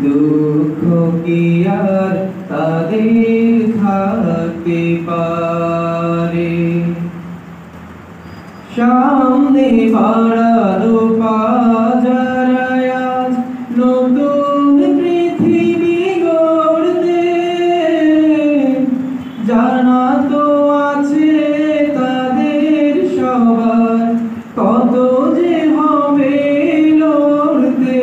দুঃখ কি আর তাদের থাকতে পারে। সামনে বাড়ালো পাজারায় আজ নতুন পৃথিবী গড়তে, জানা তো আছে তাদের সবার কত যে হবে লড়তে।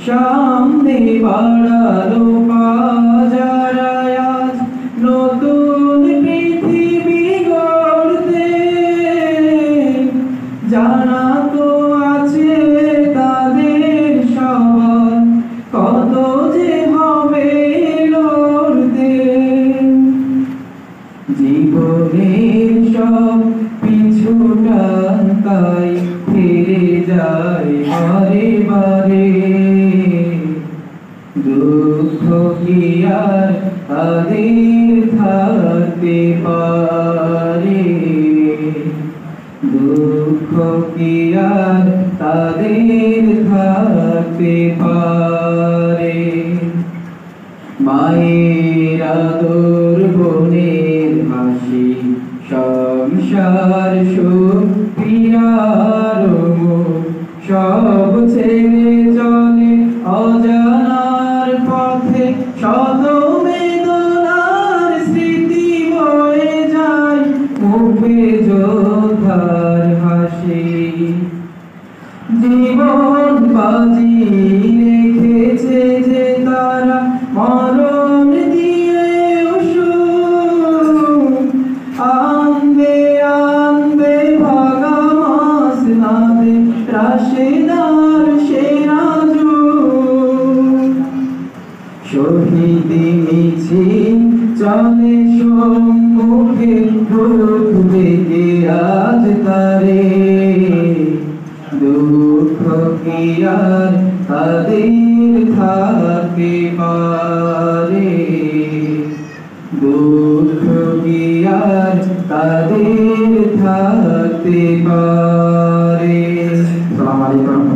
সামনে বাড়ালো পাজারায় আজ নতুন পৃথিবী গড়তে, জানা তো আছে তাদের সবার কত যে হবে লড়তে। জীবনের সব পিছুটান তাই ফিরে যায় বারে বারে। দুঃখ কি আর তাদের থাকতে পারে। দুঃখ কি আর তাদের থাকতে পারে। মায়ের আদর বোনের হাসি সংসার সুখ প্রিয়ার মুখ সব ছেড়ে চলে অজানার পথে। শত বেদনার স্মৃতি বয়ে যায় মুখে যোদ্ধার হাসি। জীবন বাজি রেখেছে যে তারা মরণ দিয়ে আনবে আনবে ভাগা মাস নাবে রাশেদার সেরা যুগ। শহীদি মিছিল চলে সম্মুখে ঢুকবে কে আজ তারে। দুঃখ কি আর তাদের থাকতে পারে। দুঃখ কি আর তাদের থাকতে পারে। আসসালামু আলাইকুম।